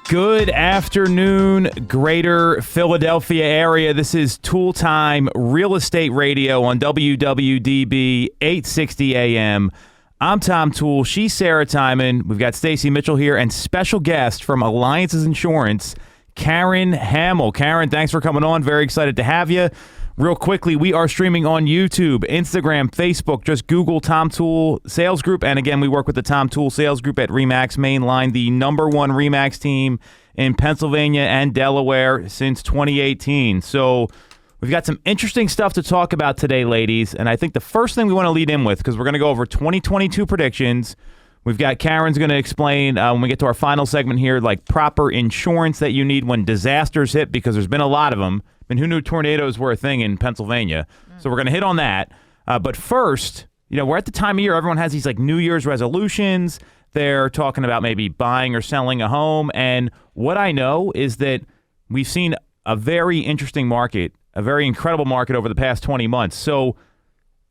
Good afternoon, greater Philadelphia area. This is Toole Time Real Estate Radio on WWDB 860 AM. I'm Tom Toole. She's Sarah Timon. We've got Stacy Mitchell here and special guest from Alliances Insurance, Karen Hamill. Karen, thanks for coming on. Very excited to have you. Real quickly, we are streaming on YouTube, Instagram, Facebook. Just Google Tom Toole Sales Group. And again, we work with the Tom Toole Sales Group at RE/MAX Mainline, the #1 RE/MAX team in Pennsylvania and Delaware since 2018. So we've got some interesting stuff to talk about today, ladies. And I think the first thing we want to lead in with, because we're going to go over 2022 predictions. We've got Karen's going to explain when we get to our final segment here, like proper insurance that you need when disasters hit, because there's been a lot of them. And who knew tornadoes were a thing in Pennsylvania? So we're going to hit on that. But first, we're at the time of year, everyone has these like New Year's resolutions. They're talking about maybe buying or selling a home. And what I know is that we've seen a very interesting market, a very incredible market over the past 20 months. So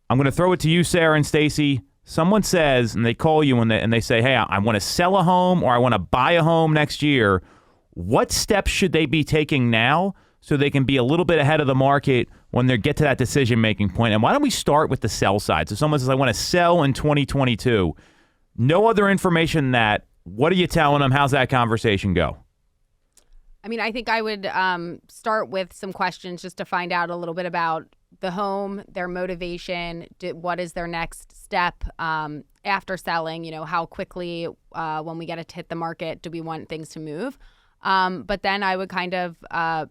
I'm going to throw it to you, Sarah and Stacy. Someone says, and they call you and they say, hey, I want to sell a home or I want to buy a home next year. What steps should they be taking now so they can be a little bit ahead of the market when they get to that decision-making point? And why don't we start with the sell side? So someone says, I want to sell in 2022. No other information than that. What are you telling them? How's that conversation go? I mean, I think I would start with some questions just to find out a little bit about the home, their motivation, what is their next step after selling, how quickly when we get to hit the market do we want things to move. But then I would kind of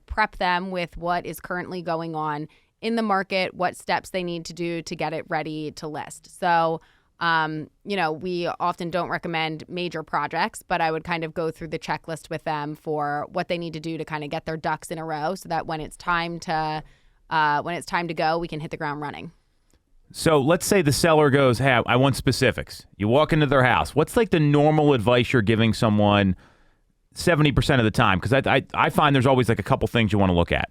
prep them with what is currently going on in the market, what steps they need to do to get it ready to list. So, we often don't recommend major projects, but I would kind of go through the checklist with them for what they need to do to kind of get their ducks in a row so that when it's time to go, we can hit the ground running. So let's say the seller goes, hey, I want specifics. You walk into their house. What's like the normal advice you're giving someone 70% of the time? Because I find there's always like a couple things you want to look at.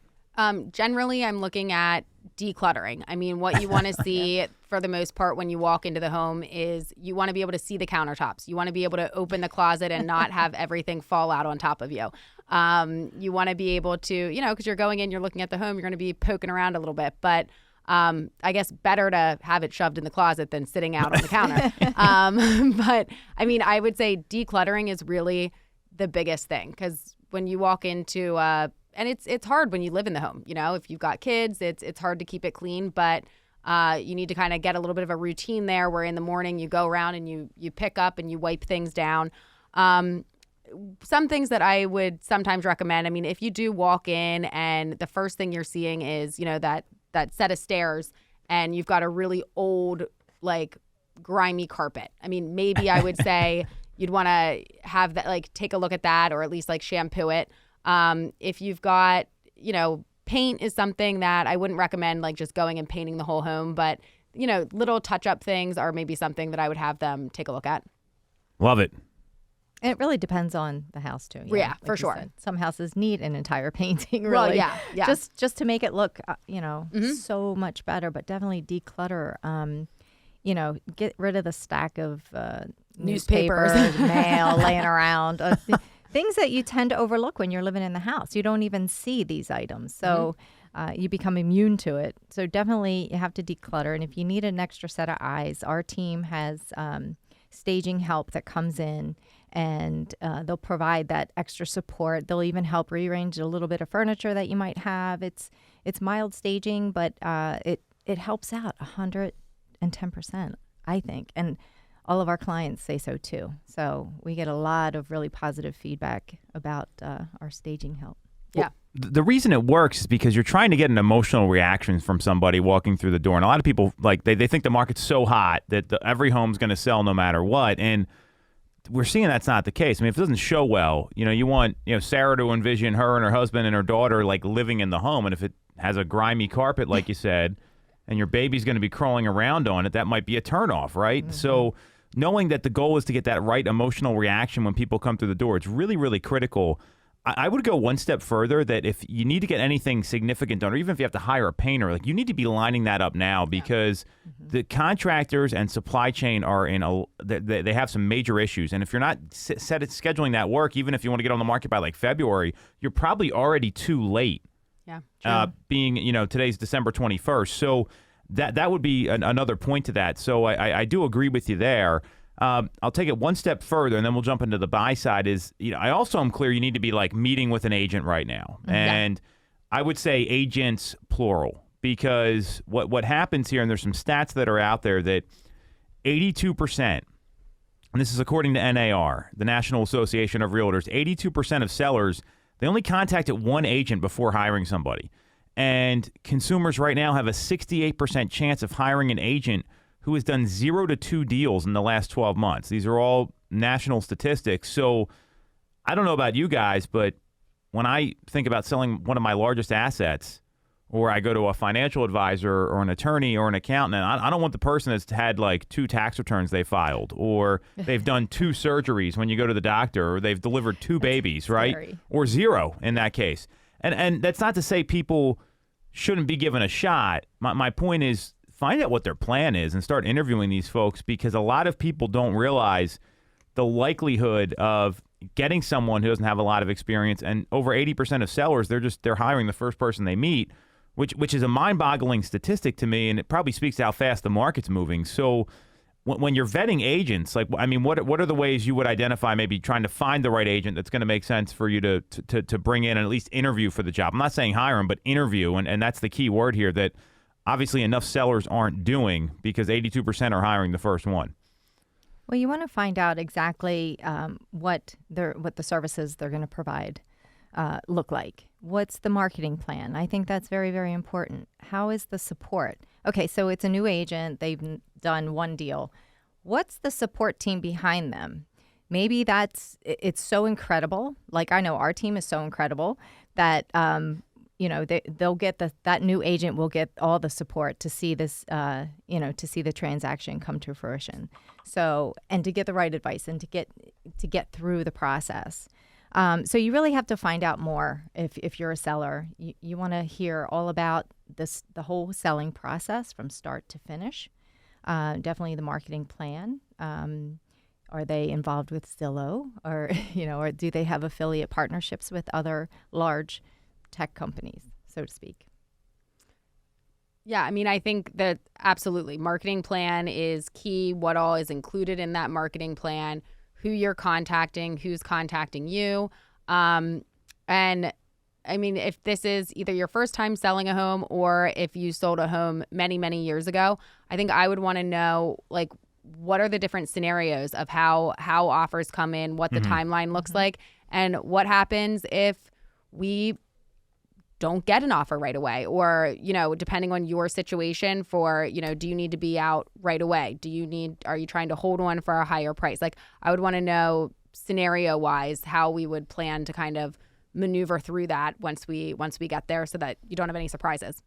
Generally, I'm looking at decluttering. I mean, what you want to see for the most part when you walk into the home is you want to be able to see the countertops. You want to be able to open the closet and not have everything fall out on top of you. You want to be able to, because you're going in, you're looking at the home, you're going to be poking around a little bit. But I guess better to have it shoved in the closet than sitting out on the counter. But I mean, I would say decluttering is really the biggest thing, because when you walk into and it's hard when you live in the home, if you've got kids, it's hard to keep it clean, but you need to kind of get a little bit of a routine there where in the morning you go around and you pick up and you wipe things down. Some things that I would sometimes recommend, I mean, if you do walk in and the first thing you're seeing is, that set of stairs and you've got a really old, like grimy carpet. I mean, maybe I would say you'd want to have that, like take a look at that or at least like shampoo it. If you've got, paint is something that I wouldn't recommend like just going and painting the whole home, but little touch-up things are maybe something that I would have them take a look at. Love it. It really depends on the house too. Yeah, like for sure. Said. Some houses need an entire painting, really. Well, yeah. Just to make it look, so much better. But definitely declutter. Get rid of the stack of newspapers, mail laying around. Things that you tend to overlook when you're living in the house. You don't even see these items, so you become immune to it. So definitely you have to declutter. And if you need an extra set of eyes, our team has staging help that comes in. And they'll provide that extra support. They'll even help rearrange a little bit of furniture that you might have. It's mild staging, but it helps out 110%, I think. And all of our clients say so too. So we get a lot of really positive feedback about our staging help. Yeah. Well, the reason it works is because you're trying to get an emotional reaction from somebody walking through the door. And a lot of people, like, they think the market's so hot that every home's going to sell no matter what. And we're seeing that's not the case. I mean, if it doesn't show well, you want, Sarah to envision her and her husband and her daughter like living in the home. And if it has a grimy carpet, like you said, and your baby's going to be crawling around on it, that might be a turnoff, right? Mm-hmm. So knowing that the goal is to get that right emotional reaction when people come through the door, it's really, really critical. I would go one step further, that if you need to get anything significant done, or even if you have to hire a painter, like, you need to be lining that up now, because the contractors and supply chain are they have some major issues. And if you're not scheduling that work, even if you want to get on the market by like February, you're probably already too late. Yeah. Being, today's December 21st. So that would be another point to that. So I do agree with you there. I'll take it one step further, and then we'll jump into the buy side. I also am clear you need to be like meeting with an agent right now. And I would say agents plural, because what happens here, and there's some stats that are out there, that 82%, and this is according to NAR, the National Association of Realtors, 82% of sellers, they only contacted one agent before hiring somebody. And consumers right now have a 68% chance of hiring an agent who has done 0 to 2 deals in the last 12 months. These are all national statistics. So I don't know about you guys, but when I think about selling one of my largest assets, or I go to a financial advisor or an attorney or an accountant, I don't want the person that's had like 2 tax returns they filed, or they've done 2 surgeries when you go to the doctor, or they've delivered 2 babies, right? Scary. Or 0 in that case. And that's not to say people shouldn't be given a shot. My point is, find out what their plan is and start interviewing these folks, because a lot of people don't realize the likelihood of getting someone who doesn't have a lot of experience. And over 80% of sellers, they're hiring the first person they meet, which is a mind-boggling statistic to me, and it probably speaks to how fast the market's moving. So when you're vetting agents, what are the ways you would identify maybe trying to find the right agent that's going to make sense for you to bring in and at least interview for the job? I'm not saying hire them, but interview, and that's the key word here that obviously enough sellers aren't doing, because 82% are hiring the first one. Well, you want to find out exactly what the services they're going to provide look like. What's the marketing plan? I think that's very, very important. How is the support? Okay, so it's a new agent. They've done 1 deal. What's the support team behind them? Maybe it's so incredible. Like, I know our team is so incredible that they'll get that new agent will get all the support to see this, to see the transaction come to fruition. So, and to get the right advice and to get through the process. So you really have to find out more if you're a seller. You want to hear all about the whole selling process from start to finish. Definitely the marketing plan. Are they involved with Zillow, or or do they have affiliate partnerships with other large tech companies, so to speak? Yeah, I think that absolutely marketing plan is key. What all is included in that marketing plan, who you're contacting, who's contacting you. And if this is either your first time selling a home, or if you sold a home many, many years ago, I think I would want to know, what are the different scenarios of how offers come in, what the timeline looks like, and what happens if we don't get an offer right away, or, depending on your situation for, do you need to be out right away? Are you trying to hold on for a higher price? I would want to know scenario wise how we would plan to kind of maneuver through that once we get there, so that you don't have any surprises.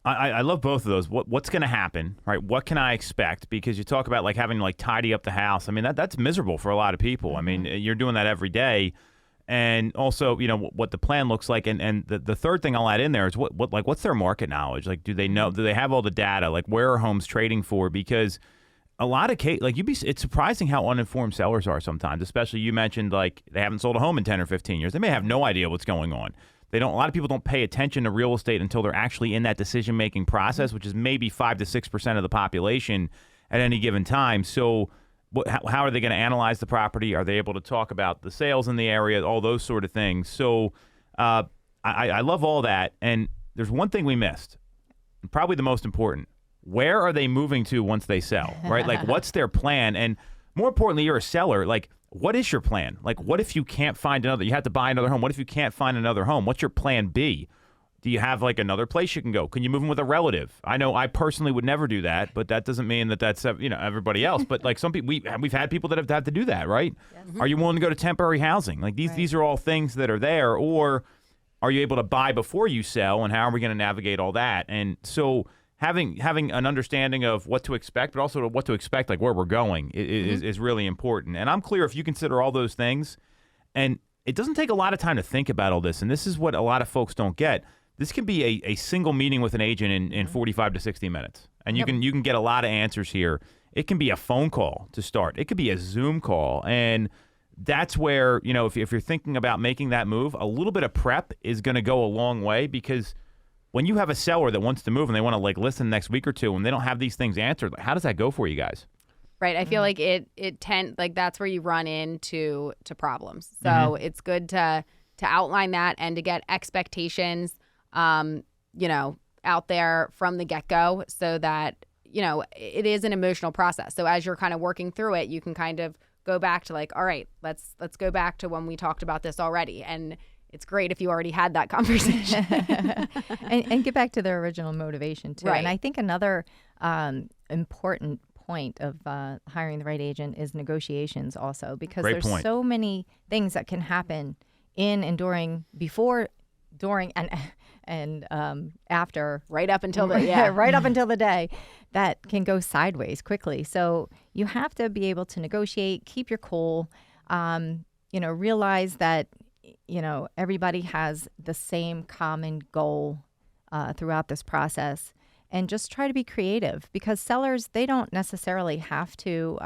I love both of those. What's going to happen, right? What can I expect? Because you talk about having to tidy up the house. That's miserable for a lot of people. You're doing that every day. And also, what the plan looks like. And the third thing I'll add in there is what's their market knowledge? Do they know, do they have all the data? Where are homes trading for? Because a lot of it's surprising how uninformed sellers are sometimes, especially you mentioned they haven't sold a home in 10 or 15 years. They may have no idea what's going on. A lot of people don't pay attention to real estate until they're actually in that decision-making process, which is maybe 5 to 6% of the population at any given time. So how are they going to analyze the property? Are they able to talk about the sales in the area, all those sort of things? So I love all that. And there's one thing we missed, probably the most important. Where are they moving to once they sell, right? What's their plan? And more importantly, you're a seller. What is your plan? What if you can't find you have to buy another home. What if you can't find another home? What's your plan B? Do you have another place you can go? Can you move in with a relative? I know I personally would never do that, but that doesn't mean that that's everybody else. But some people, we've had people that have had to do that, right? Yes. Are you willing to go to temporary housing? These are all things that are there. Or are you able to buy before you sell? And how are we going to navigate all that? And so having an understanding of what to expect, but also what to expect, where we're going, is really important. And I'm clear, if you consider all those things, and it doesn't take a lot of time to think about all this, and this is what a lot of folks don't get. This can be a single meeting with an agent in 45 to 60 minutes, and you can get a lot of answers here. It can be a phone call to start. It could be a Zoom call, and that's where, if you're thinking about making that move, a little bit of prep is going to go a long way, because when you have a seller that wants to move and they want to listen next week or two and they don't have these things answered, how does that go for you guys? Right. I feel like that's where you run into problems. So it's good to outline that and to get expectations, out there from the get-go, so that, it is an emotional process. So as you're kind of working through it, you can kind of go back to all right, let's go back to when we talked about this already. And it's great if you already had that conversation. and get back to their original motivation too. Right. And I think another important point of hiring the right agent is negotiations also, because there's so many things that can happen in and during, before, during, and after. Right up until right up until the day, that can go sideways quickly. So you have to be able to negotiate, keep your cool, realize that, everybody has the same common goal throughout this process, and just try to be creative, because sellers, they don't necessarily have to.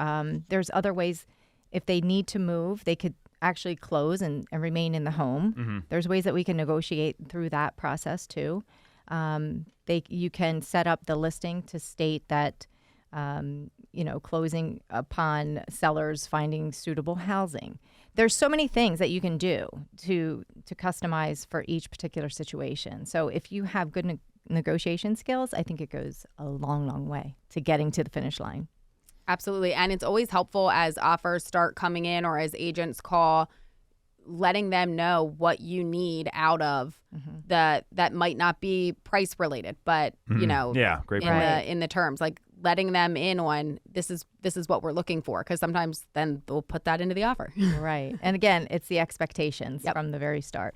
There's other ways. If they need to move, they could actually close and remain in the home. Mm-hmm. There's ways that we can negotiate through that process too. You can set up the listing to state that, closing upon sellers finding suitable housing. There's so many things that you can do to customize for each particular situation. So if you have good negotiation skills, I think it goes a long, long way to getting to the finish line. Absolutely. And it's always helpful as offers start coming in or as agents call, letting them know what you need out of that might not be price related, but great point. In the terms, letting them in on this is what we're looking for, because sometimes then they'll put that into the offer. Right. And again, it's the expectations from the very start.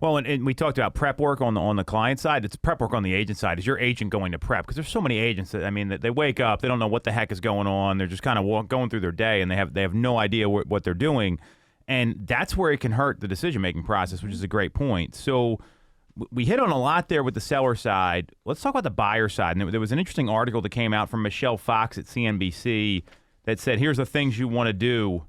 Well, and we talked about prep work on the client side. It's prep work on the agent side. Is your agent going to prep? Because there's so many agents that they wake up, they don't know what the heck is going on. They're just kind of going through their day, and they have no idea what they're doing. And that's where it can hurt the decision-making process, which is a great point. So we hit on a lot there with the seller side. Let's talk about the buyer side. And there was an interesting article that came out from Michelle Fox at CNBC that said, here's the things you want to do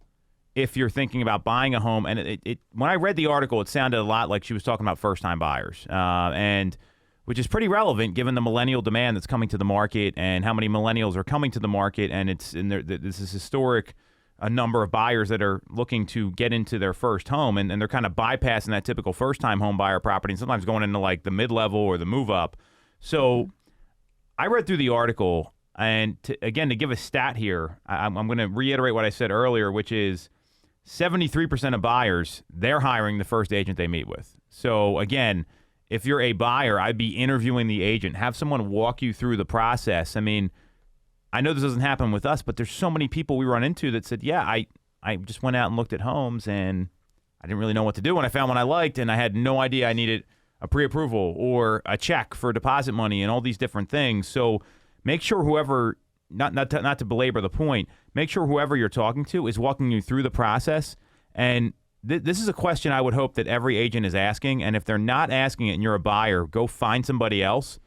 if you're thinking about buying a home. And it when I read the article, it sounded a lot like she was talking about first-time buyers, and which is pretty relevant given the millennial demand that's coming to the market and how many millennials are coming to the market. And this is historic, a number of buyers that are looking to get into their first home, and they're kind of bypassing that typical first-time home buyer property and sometimes going into the mid-level or the move-up. So I read through the article, and to give a stat here, I'm going to reiterate what I said earlier, which is 73% of buyers, they're hiring the first agent they meet with. So again, if you're a buyer, I'd be interviewing the agent, have someone walk you through the process. I mean, I know this doesn't happen with us, but there's so many people we run into that said, yeah, I just went out and looked at homes and I didn't really know what to do when I found one I liked, and I had no idea I needed a pre-approval or a check for deposit money and all these different things. So make sure whoever, not to belabor the point, make sure whoever you're talking to is walking you through the process. And this is a question I would hope that every agent is asking. And if they're not asking it and you're a buyer, go find somebody else.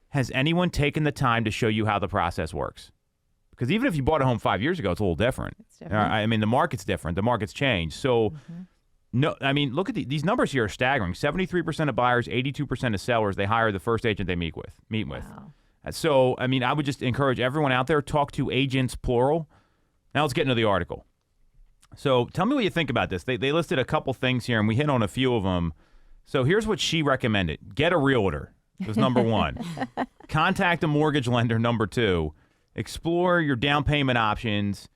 Has anyone taken the time to show you how the process works? Because even if you bought a home 5 years ago, it's a little different. It's different. I mean, the market's different. The market's changed. So, no, I mean, look at these numbers here are staggering. 73% of buyers, 82% of sellers, they hire the first agent they meet with. Wow. So, I mean, I would just encourage everyone out there, talk to agents, plural. Now let's get into the article. So tell me what you think about this. They listed a couple things here, and we hit on a few of them. So here's what she recommended. Get a realtor was number one. Contact a mortgage lender, number two. Explore your down payment options.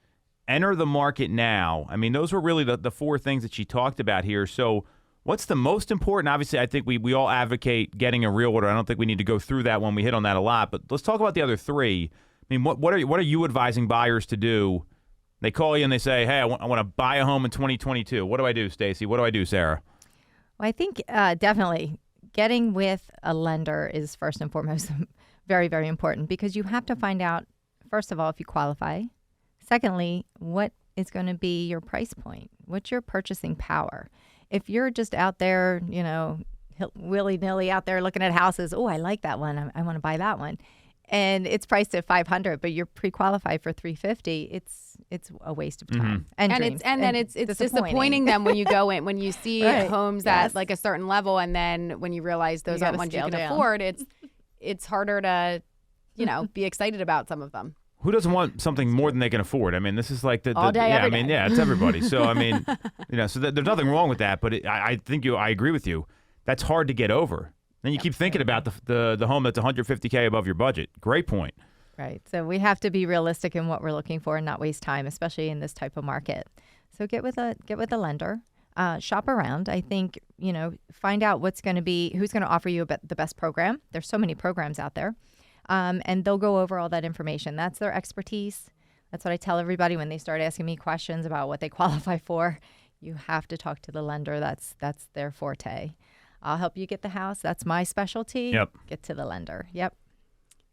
Enter the market now. I mean, those were really the four things that she talked about here. So what's the most important? Obviously, I think we all advocate getting a realtor. I don't think we need to go through that one. We hit on that a lot. But let's talk about the other three. I mean, what are you advising buyers to do? They call you and they say, hey, I want to buy a home in 2022. What do I do, Stacy? What do I do, Sarah? Well, I think definitely getting with a lender is first and foremost very, very important, because you have to find out, first of all, if you qualify. Secondly, what is going to be your price point? What's your purchasing power? If you're just out there, willy-nilly out there looking at houses, oh, I like that one, I want to buy that one, and it's priced at $500, but you're pre-qualified for $350, it's a waste of time and then it's disappointing them when you go in, when you see homes at like a certain level, and then when you realize those aren't ones you can afford, it's harder to be excited about some of them. Who doesn't want something more than they can afford? I mean, this is like all day, every day. It's everybody. So I mean, so there's nothing wrong with that. But I think I agree with you. That's hard to get over. Then you keep thinking about the home that's $150K above your budget. Great point. Right. So we have to be realistic in what we're looking for and not waste time, especially in this type of market. So get with a lender. Shop around. I think find out who's going to offer you the best program. There's so many programs out there. And they'll go over all that information. That's their expertise. That's what I tell everybody when they start asking me questions about what they qualify for. You have to talk to the lender. That's their forte. I'll help you get the house. That's my specialty. Yep. Get to the lender. Yep.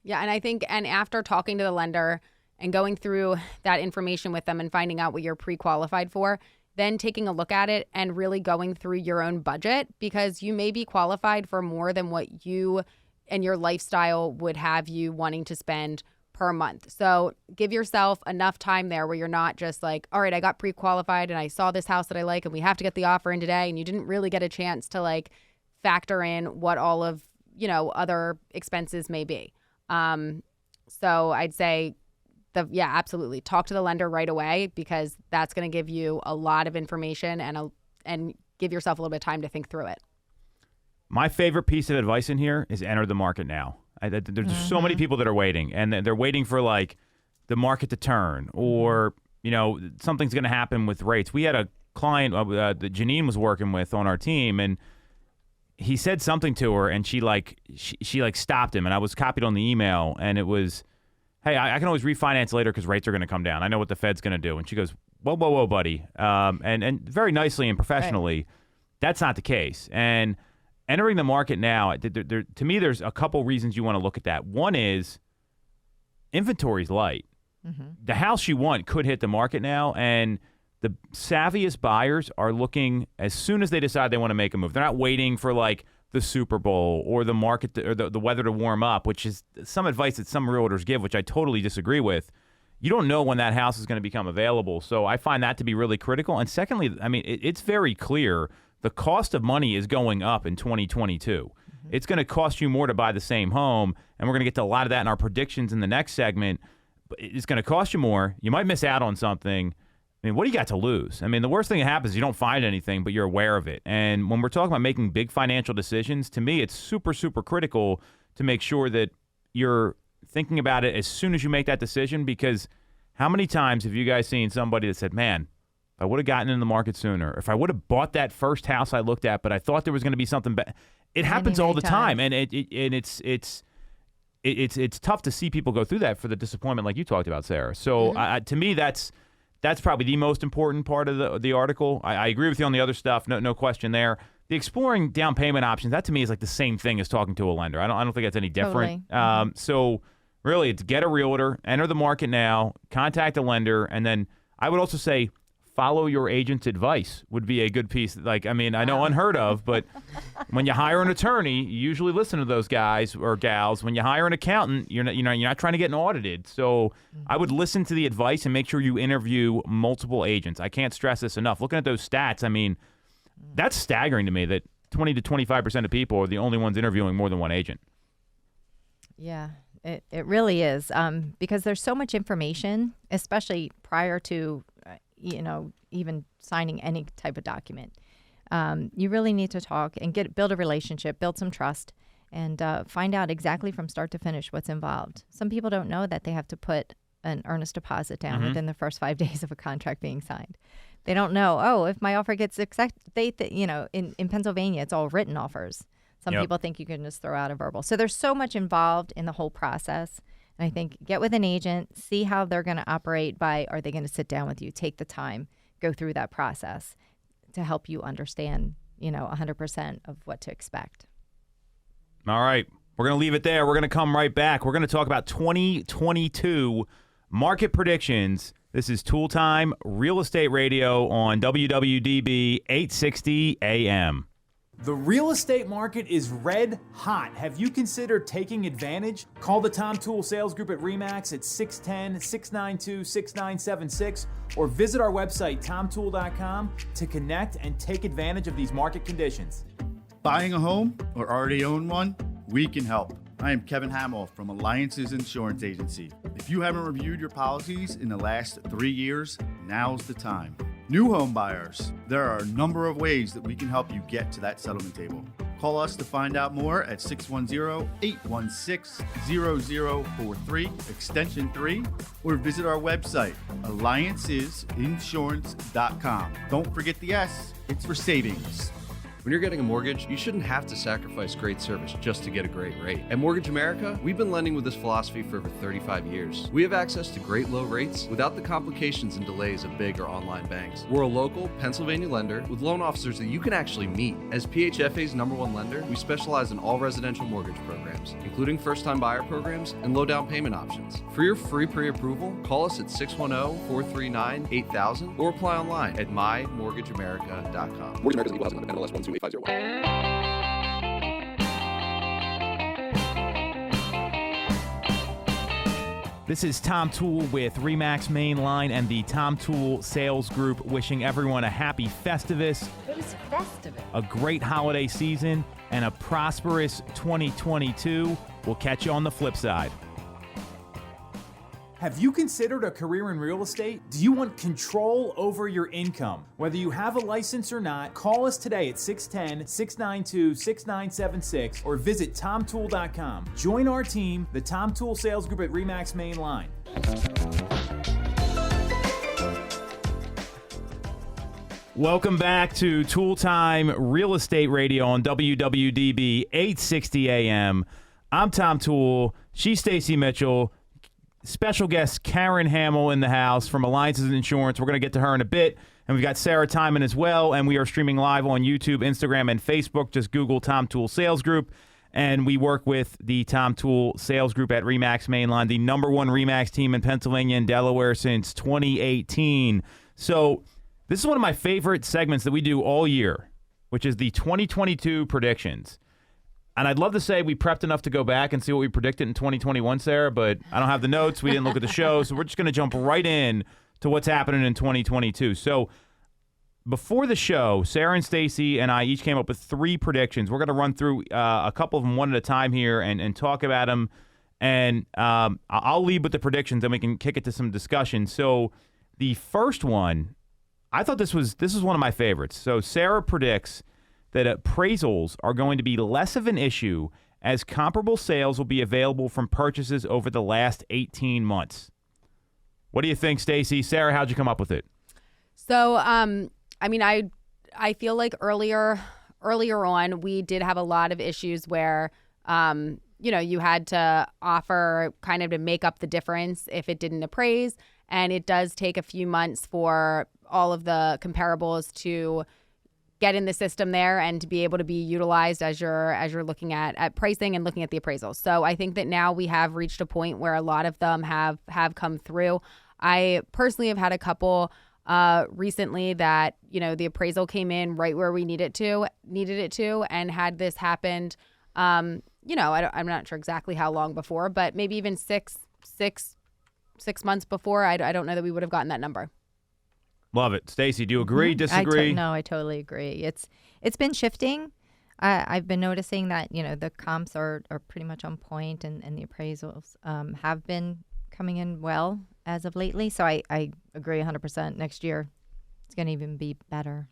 Yeah, and I think, after talking to the lender and going through that information with them and finding out what you're pre-qualified for, then taking a look at it and really going through your own budget, because you may be qualified for more than what you and your lifestyle would have you wanting to spend per month. So give yourself enough time there where you're not just like, all right, I got pre-qualified and I saw this house that I like and we have to get the offer in today, and you didn't really get a chance to like factor in what all of, other expenses may be. So I'd say absolutely. Talk to the lender right away, because that's going to give you a lot of information and give yourself a little bit of time to think through it. My favorite piece of advice in here is enter the market now. There's just so many people that are waiting, and they're waiting for like the market to turn, or something's going to happen with rates. We had a client that Janine was working with on our team, and he said something to her, and she stopped him, and I was copied on the email, and it was, hey, I can always refinance later because rates are going to come down. I know what the Fed's going to do. And she goes, whoa, buddy, and very nicely and professionally, that's not the case. And entering the market now, to me, there's a couple reasons you want to look at that. One is inventory's light. Mm-hmm. The house you want could hit the market now, and the savviest buyers are looking as soon as they decide they want to make a move. They're not waiting for like the Super Bowl or the market or the weather to warm up, which is some advice that some realtors give, which I totally disagree with. You don't know when that house is going to become available, so I find that to be really critical. And secondly, I mean, it's very clear the cost of money is going up in 2022. Mm-hmm. It's going to cost you more to buy the same home, and we're going to get to a lot of that in our predictions in the next segment. But it's going to cost you more. You might miss out on something. I mean, what do you got to lose? I mean, the worst thing that happens is you don't find anything, but you're aware of it. And when we're talking about making big financial decisions, to me, it's super, super critical to make sure that you're thinking about it as soon as you make that decision, because how many times have you guys seen somebody that said, man, if I would have gotten in the market sooner, if I would have bought that first house I looked at, but I thought there was going to be something better. It happens all the time, and it's tough to see people go through that for the disappointment like you talked about, Sarah. So to me, that's probably the most important part of the article. I agree with you on the other stuff, no question there. The exploring down payment options, that to me is like the same thing as talking to a lender. I don't think that's any different. Totally. So really, it's get a realtor, enter the market now, contact a lender, and then I would also say follow your agent's advice would be a good piece. Like, I mean, I know unheard of, but when you hire an attorney, you usually listen to those guys or gals. When you hire an accountant, you're not trying to get audited. So I would listen to the advice and make sure you interview multiple agents. I can't stress this enough. Looking at those stats, I mean, that's staggering to me that 20 to 25% of people are the only ones interviewing more than one agent. Yeah. It really is, because there's so much information, especially prior to, even signing any type of document. You really need to talk and build a relationship, build some trust, and find out exactly from start to finish what's involved. Some people don't know that they have to put an earnest deposit down within the first 5 days of a contract being signed. They don't know, if my offer gets accepted, in Pennsylvania, it's all written offers. Some people think you can just throw out a verbal. So there's so much involved in the whole process. And I think get with an agent, see how they're going to operate are they going to sit down with you, take the time, go through that process to help you understand, 100% of what to expect. All right. We're going to leave it there. We're going to come right back. We're going to talk about 2022 market predictions. This is Toole Time Real Estate Radio on WWDB 860 AM. The real estate market is red hot. Have you considered taking advantage? Call the Tom Toole Sales Group at RE/MAX at 610-692-6976 or visit our website, tomtoole.com, to connect and take advantage of these market conditions. Buying a home or already own one? We can help. I am Kevin Hamill from Alliances Insurance Agency. If you haven't reviewed your policies in the last 3 years, now's the time. New home buyers, there are a number of ways that we can help you get to that settlement table. Call us to find out more at 610-816-0043, extension 3, or visit our website, alliancesinsurance.com. Don't forget the S, it's for savings. When you're getting a mortgage, you shouldn't have to sacrifice great service just to get a great rate. At Mortgage America, we've been lending with this philosophy for over 35 years. We have access to great low rates without the complications and delays of big or online banks. We're a local Pennsylvania lender with loan officers that you can actually meet. As PHFA's #1 lender, we specialize in all residential mortgage programs, including first-time buyer programs and low down payment options. For your free pre-approval, call us at 610-439-8000 or apply online at mymortgageamerica.com. Mortgage America is equal housing number, NMLS 12850. This is Tom Toole with RE/MAX Mainline and the Tom Toole Sales Group, wishing everyone a happy Festivus, a great holiday season, and a prosperous 2022. We'll catch you on the flip side. Have you considered a career in real estate? Do you want control over your income? Whether you have a license or not, call us today at 610-692-6976 or visit tomtoole.com. Join our team, the Tom Toole Sales Group at RE/MAX Mainline. Welcome back to Toole Time Real Estate Radio on WWDB 860 AM. I'm Tom Toole. She's Stacy Mitchell. Special guest Karen Hamill in the house from Alliances Insurance. We're going to get to her in a bit. And we've got Sarah Timon as well. And we are streaming live on YouTube, Instagram, and Facebook. Just Google Tom Toole Sales Group. And we work with the Tom Toole Sales Group at RE/MAX Mainline, the #1 RE/MAX team in Pennsylvania and Delaware since 2018. So this is one of my favorite segments that we do all year, which is the 2022 predictions. And I'd love to say we prepped enough to go back and see what we predicted in 2021, Sarah, but I don't have the notes. We didn't look at the show, so we're just going to jump right in to what's happening in 2022. So before the show, Sarah and Stacy and I each came up with 3 predictions. We're going to run through a couple of them one at a time here and talk about them. And I'll lead with the predictions, then we can kick it to some discussion. So the first one, I thought this was one of my favorites. So Sarah predicts that appraisals are going to be less of an issue as comparable sales will be available from purchases over the last 18 months. What do you think, Stacy? Sarah, how'd you come up with it? So, I mean, I feel like earlier on, we did have a lot of issues where, you had to offer kind of to make up the difference if it didn't appraise. And it does take a few months for all of the comparables to get in the system there and to be able to be utilized as you're looking at pricing and looking at the appraisals. So I think that now we have reached a point where a lot of them have come through. I personally have had a couple recently that, the appraisal came in right where we needed it to, and had this happened, I'm not sure exactly how long before, but maybe even six months before, I don't know that we would have gotten that number. Love it. Stacy, do you agree, disagree? No, I totally agree. It's been shifting. I've been noticing that, the comps are pretty much on point and the appraisals have been coming in well as of lately. So I agree 100%. Next year, it's going to even be better.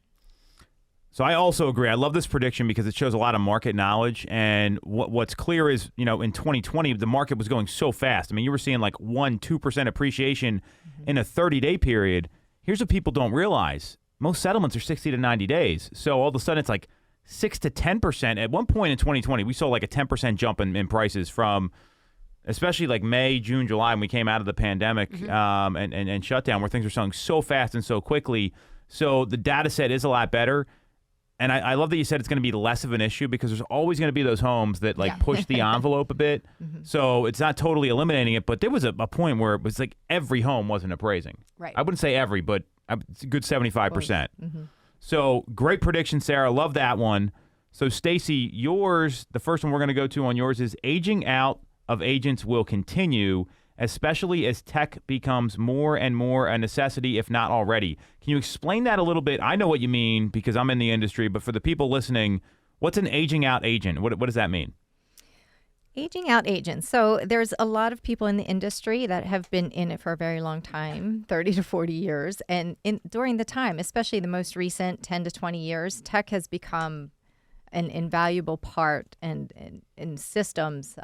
So I also agree. I love this prediction because it shows a lot of market knowledge. And what's clear is, in 2020, the market was going so fast. I mean, you were seeing like 1-2% appreciation in a 30-day period. Here's what people don't realize. Most settlements are 60 to 90 days. So all of a sudden it's like 6 to 10%. At one point in 2020, we saw like a 10% jump in prices from especially like May, June, July, when we came out of the pandemic and shutdown, where things are selling so fast and so quickly. So the data set is a lot better. And I love that you said it's going to be less of an issue because there's always going to be those homes that like push the envelope a bit. So it's not totally eliminating it, but there was a point where it was like every home wasn't appraising. Right. I wouldn't say every, but it's a good 75%. So great prediction, Sarah. Love that one. So Stacy, yours, the first one we're going to go to on yours is aging out of agents will continue, especially as tech becomes more and more a necessity, if not already. Can you explain that a little bit? I know what you mean because I'm in the industry, but for the people listening, what's an aging out agent? What does that mean? Aging out agents. So there's a lot of people in the industry that have been in it for a very long time, 30 to 40 years. And during the time, especially the most recent 10 to 20 years, tech has become an invaluable part and systems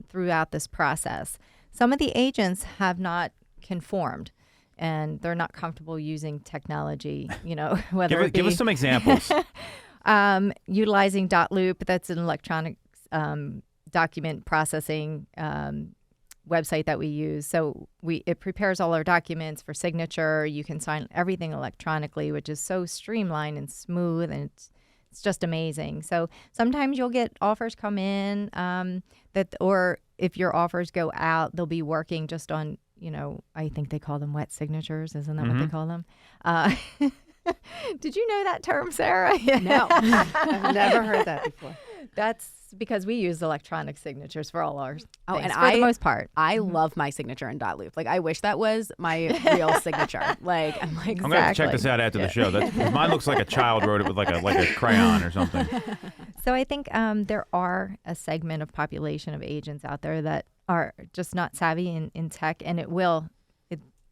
throughout this process. Some of the agents have not conformed, and they're not comfortable using technology, whether it be... Give us some examples. Utilizing .loop, that's an electronic document processing website that we use. So it prepares all our documents for signature. You can sign everything electronically, which is so streamlined and smooth, and it's just amazing. So sometimes you'll get offers come in or if your offers go out, they'll be working just on, I think they call them wet signatures. Isn't that what they call them? Did you know that term, Sarah? No, I've never heard that before. That's because we use electronic signatures for all ours. Oh, and for the most part. I love my signature in .loop. Like, I wish that was my real signature. Like, I'm going to have to check this out after the show. Mine looks like a child wrote it with like a crayon or something. So I think there are a segment of population of agents out there that are just not savvy in tech, and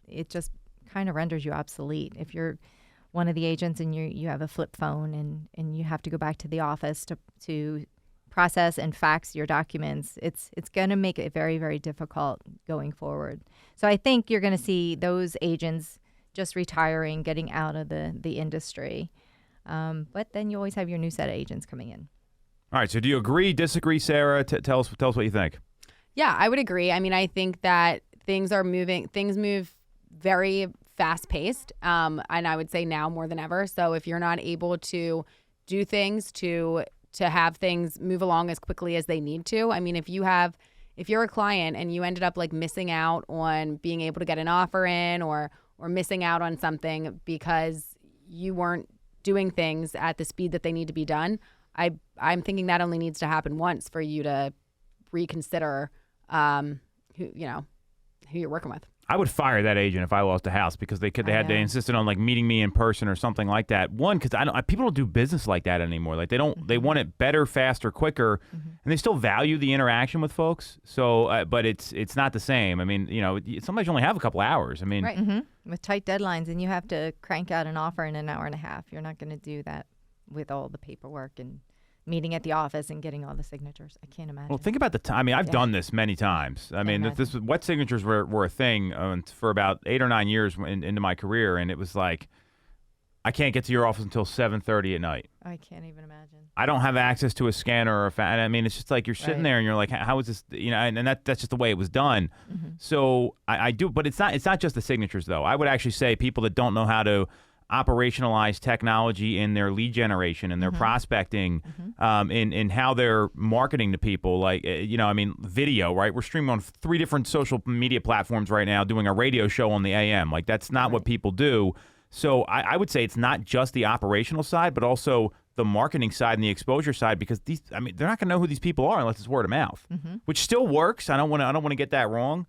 it just kind of renders you obsolete. If you're one of the agents and you have a flip phone and you have to go back to the office to process and fax your documents, it's going to make it very, very difficult going forward. So I think you're going to see those agents just retiring, getting out of the industry. But then you always have your new set of agents coming in. All right. So do you agree, disagree, Sarah? Tell us what you think. Yeah, I would agree. I mean, I think that things move very fast-paced, and I would say now more than ever. So if you're not able to do things to have things move along as quickly as they need to, I mean, if you're a client and you ended up like missing out on being able to get an offer in or missing out on something because you weren't doing things at the speed that they need to be done, I'm thinking that only needs to happen once for you to reconsider who you're working with. I would fire that agent if I lost a house because they insisted on like meeting me in person or something like that. One, because people don't do business like that anymore. Like they want it better, faster, quicker, and they still value the interaction with folks. So, but it's not the same. I mean, sometimes you only have a couple hours. I mean, right. With tight deadlines, and you have to crank out an offer in an hour and a half. You're not going to do that with all the paperwork and meeting at the office and getting all the signatures. I can't imagine. Well, think about the time. I mean, I've done this many times. I mean, wet signatures were a thing for about 8 or 9 years into my career, and it was like, I can't get to your office until 7:30 at night. I can't even imagine. I don't have access to a scanner or I mean, it's just like you're sitting there and you're like, how is this? And that's just the way it was done. So I do, but it's not just the signatures though. I would actually say people that don't know how to operationalize technology in their lead generation and their prospecting, in how they're marketing to people. Like, video, right? We're streaming on 3 different social media platforms right now, doing a radio show on the AM. Like, that's not what people do. So I would say it's not just the operational side, but also the marketing side and the exposure side, because they're not going to know who these people are unless it's word of mouth, which still works. I don't want to get that wrong,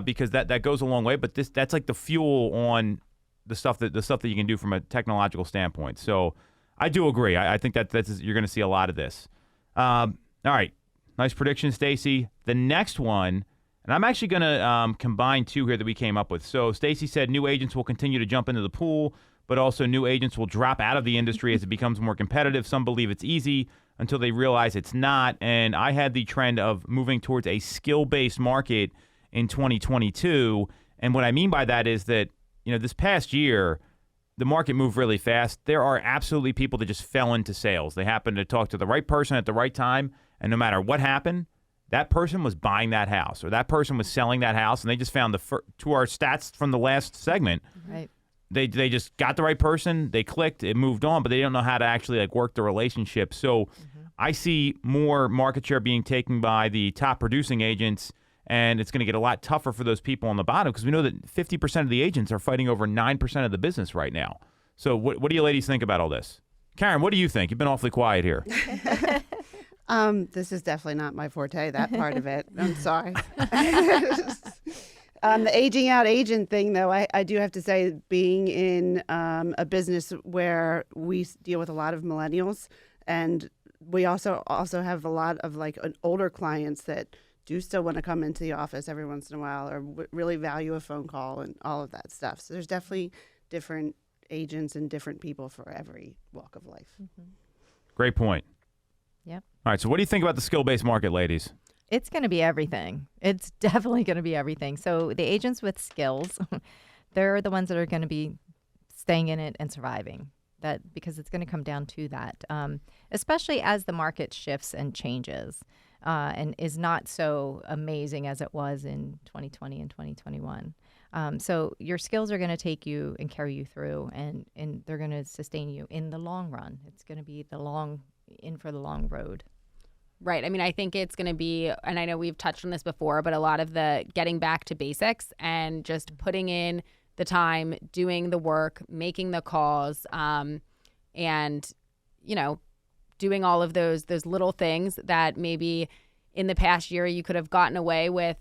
because that goes a long way. But that's like the fuel on the stuff that you can do from a technological standpoint. So I do agree. I think that's you're going to see a lot of this. All right, nice prediction, Stacy. The next one, and I'm actually going to combine 2 here that we came up with. So Stacy said new agents will continue to jump into the pool, but also new agents will drop out of the industry as it becomes more competitive. Some believe it's easy until they realize it's not. And I had the trend of moving towards a skill-based market in 2022. And what I mean by that is that, this past year, the market moved really fast. There are absolutely people that just fell into sales. They happened to talk to the right person at the right time, and no matter what happened, that person was buying that house or that person was selling that house, and they just found to our stats from the last segment, right, they just got the right person, they clicked, it moved on, but they don't know how to actually like work the relationship. So I see more market share being taken by the top producing agents, and it's going to get a lot tougher for those people on the bottom because we know that 50% of the agents are fighting over 9% of the business right now. So what do you ladies think about all this? Karen, what do you think? You've been awfully quiet here. This is definitely not my forte, that part of it. I'm sorry. The aging out agent thing, though, I do have to say, being in a business where we deal with a lot of millennials, and we also have a lot of like older clients that do still want to come into the office every once in a while or really value a phone call and all of that stuff. So there's definitely different agents and different people for every walk of life. Great point. Yep. All right, so what do you think about the skill-based market, ladies? It's going to be everything. It's definitely going to be everything. So the agents with skills, they're the ones that are going to be staying in it and surviving. That because it's going to come down to that, especially as the market shifts and changes and is not so amazing as it was in 2020 and 2021. So your skills are going to take you and carry you through, and they're going to sustain you in the long run. It's going to be in for the long road. Right. I mean, I think it's going to be, and I know we've touched on this before, but a lot of the getting back to basics and just putting in the time, doing the work, making the calls, and, doing all of those little things that maybe in the past year you could have gotten away with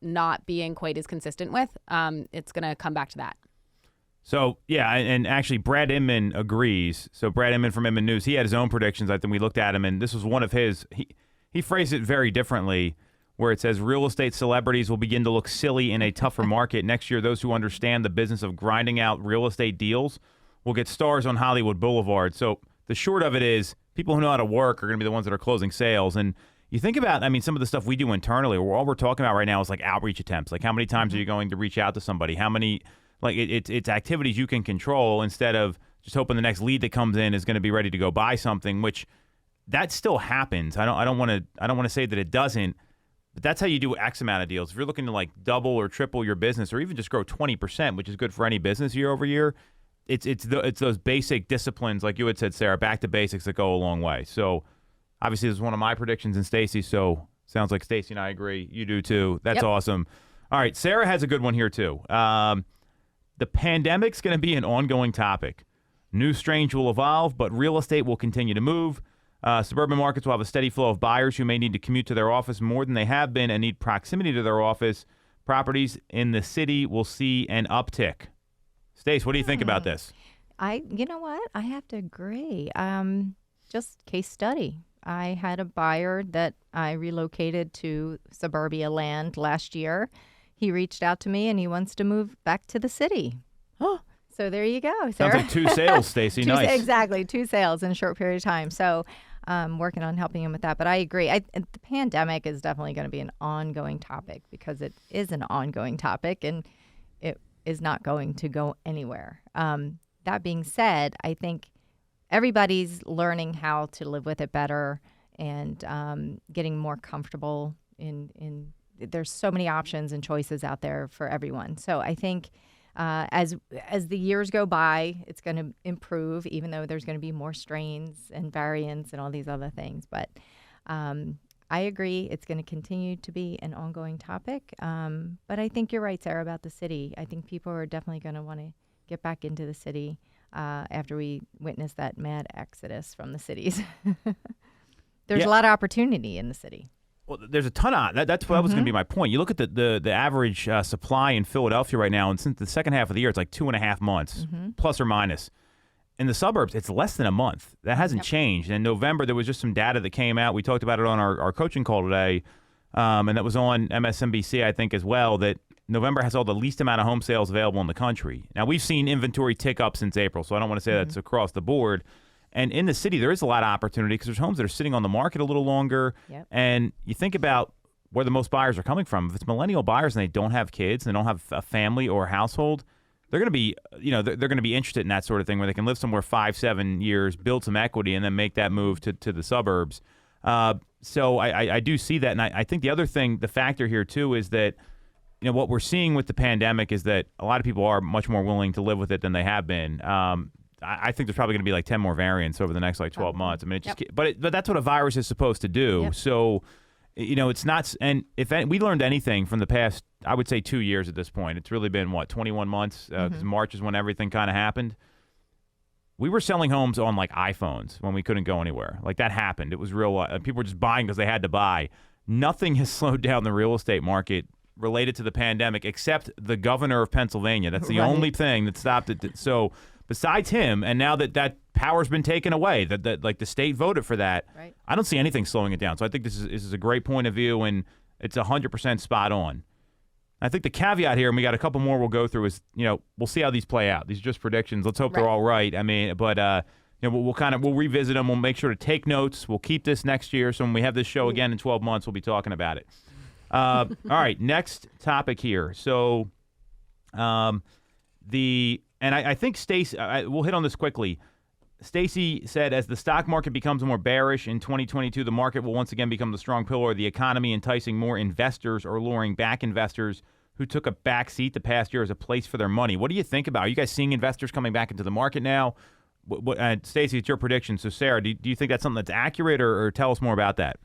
not being quite as consistent with. It's going to come back to that. So, yeah, and actually Brad Inman agrees. So Brad Inman from Inman News, he had his own predictions. I think we looked at him, and this was one of his. He phrased it very differently, where it says real estate celebrities will begin to look silly in a tougher market. Next year, those who understand the business of grinding out real estate deals will get stars on Hollywood Boulevard. So the short of it is people who know how to work are going to be the ones that are closing sales. And you think about, I mean, some of the stuff we do internally, all we're talking about right now is like outreach attempts. Like how many times are you going to reach out to somebody? How many... Like it's activities you can control instead of just hoping the next lead that comes in is going to be ready to go buy something, which that still happens. I don't want to say that it doesn't, but that's how you do X amount of deals. If you're looking to like double or triple your business or even just grow 20%, which is good for any business year over year, it's those basic disciplines like you had said, Sarah, back to basics that go a long way. So obviously this is one of my predictions and Stacy, so sounds like Stacy and I agree. You do too. That's awesome. All right, Sarah has a good one here too. The pandemic's going to be an ongoing topic. New strains will evolve, but real estate will continue to move. Suburban markets will have a steady flow of buyers who may need to commute to their office more than they have been and need proximity to their office. Properties in the city will see an uptick. Stace, what do you think about this? You know what? I have to agree. Just case study. I had a buyer that I relocated to suburbia land last year. He reached out to me and he wants to move back to the city. Oh, so there you go, Sarah. Sounds like 2 sales, Stacy. Nice. Exactly, 2 sales in a short period of time. So I'm working on helping him with that. But I agree. The pandemic is definitely going to be an ongoing topic because it is an ongoing topic and it is not going to go anywhere. That being said, I think everybody's learning how to live with it better and getting more comfortable in there's so many options and choices out there for everyone. So I think as the years go by, it's going to improve, even though there's going to be more strains and variants and all these other things. But I agree, it's going to continue to be an ongoing topic. But I think you're right, Sarah, about the city. I think people are definitely going to want to get back into the city after we witness that mad exodus from the cities. There's a lot of opportunity in the city. Well, there's a ton of that. That was going to be my point. You look at the average supply in Philadelphia right now, and since the second half of the year, it's like 2.5 months, plus or minus. In the suburbs, it's less than a month. That hasn't changed. In November, there was just some data that came out. We talked about it on our coaching call today, and that was on MSNBC, I think, as well, that November has all the least amount of home sales available in the country. Now, we've seen inventory tick up since April, so I don't want to say that's across the board. And in the city, there is a lot of opportunity because there's homes that are sitting on the market a little longer. Yep. And you think about where the most buyers are coming from. If it's millennial buyers and they don't have kids and they don't have a family or a household, they're going to be, they're going to be interested in that sort of thing where they can live somewhere 5-7 years, build some equity, and then make that move to the suburbs. So I do see that. And I think the other thing, the factor here too, is that what we're seeing with the pandemic is that a lot of people are much more willing to live with it than they have been. I think there's probably going to be like 10 more variants over the next 12 months. I mean, but that's what a virus is supposed to do. Yep. So, it's not. And if we learned anything from the past, I would say 2 years at this point. It's really been 21 months because March is when everything kind of happened. We were selling homes on like iPhones when we couldn't go anywhere. Like that happened. It was real. People were just buying because they had to buy. Nothing has slowed down the real estate market related to the pandemic, except the governor of Pennsylvania. That's the only thing that stopped it. So besides him, and now that power's been taken away, that like the state voted for that, Right. I don't see anything slowing it down. So I think this is a great point of view, and it's 100% spot on. I think the caveat here, and we got a couple more we'll go through, is we'll see how these play out. These are just predictions. Let's hope they're all right. I mean, but we'll revisit them. We'll make sure to take notes. We'll keep this next year. So when we have this show again in 12 months, we'll be talking about it. All right, next topic here. So, I think Stacey, we'll hit on this quickly. Stacey said, as the stock market becomes more bearish in 2022, the market will once again become the strong pillar of the economy, enticing more investors or luring back investors who took a back seat the past year as a place for their money. What do you think about? Are you guys seeing investors coming back into the market now? Stacey, it's your prediction. So, Sarah, do you think that's something that's accurate, or tell us more about that?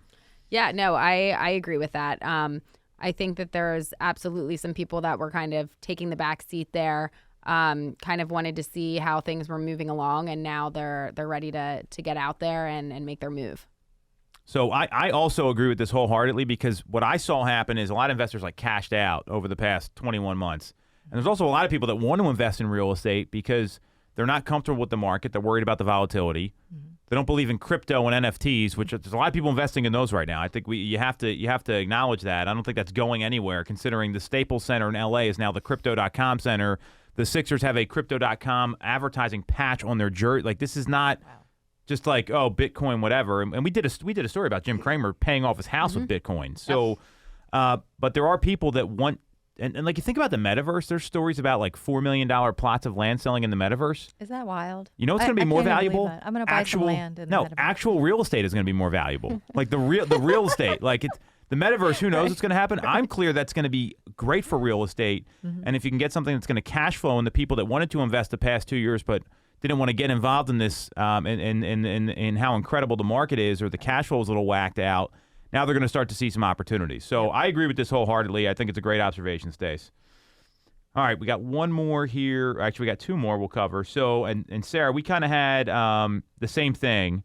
Yeah, no, I agree with that. I think that there's absolutely some people that were kind of taking the back seat there, kind of wanted to see how things were moving along, and now they're ready to get out there and make their move. So I also agree with this wholeheartedly, because what I saw happen is a lot of investors like cashed out over the past 21 months. And there's also a lot of people that want to invest in real estate because they're not comfortable with the market. They're worried about the volatility. Mm-hmm. They don't believe in crypto and NFTs, which there's a lot of people investing in those right now. I think you have to acknowledge that. I don't think that's going anywhere, considering the Staples Center in LA is now the Crypto.com Center. The Sixers have a Crypto.com advertising patch on their jersey. Like, this is not just like, oh, Bitcoin, whatever. And we did a story about Jim Cramer paying off his house with Bitcoin. So, but there are people that want. And like, you think about the metaverse, there's stories about like $4 million plots of land selling in the metaverse. Is that wild? You know what's going to be more valuable? I'm going to buy some land in the metaverse. Actual real estate is going to be more valuable. Like the real estate. Like the metaverse, who knows what's going to happen? I'm clear that's going to be great for real estate. Mm-hmm. And if you can get something that's going to cash flow, and the people that wanted to invest the past 2 years but didn't want to get involved in this, in how incredible the market is, or the cash flow is a little whacked out, now they're going to start to see some opportunities. So I agree with this wholeheartedly. I think it's a great observation, Stace. All right, we got one more here. Actually, we got two more we'll cover. So, and Sarah, we kind of had the same thing.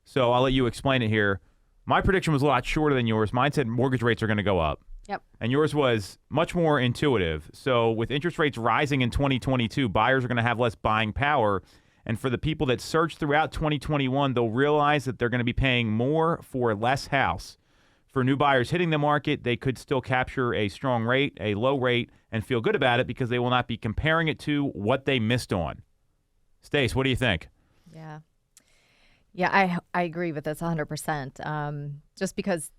So I'll let you explain it here. My prediction was a lot shorter than yours. Mine said mortgage rates are going to go up. Yep. And yours was much more intuitive. So with interest rates rising in 2022, buyers are going to have less buying power. And for the people that search throughout 2021, they'll realize that they're going to be paying more for less house. For new buyers hitting the market, they could still capture a strong rate, a low rate, and feel good about it because they will not be comparing it to what they missed on. Stace, what do you think? Yeah. Yeah, I agree with this 100%. Just because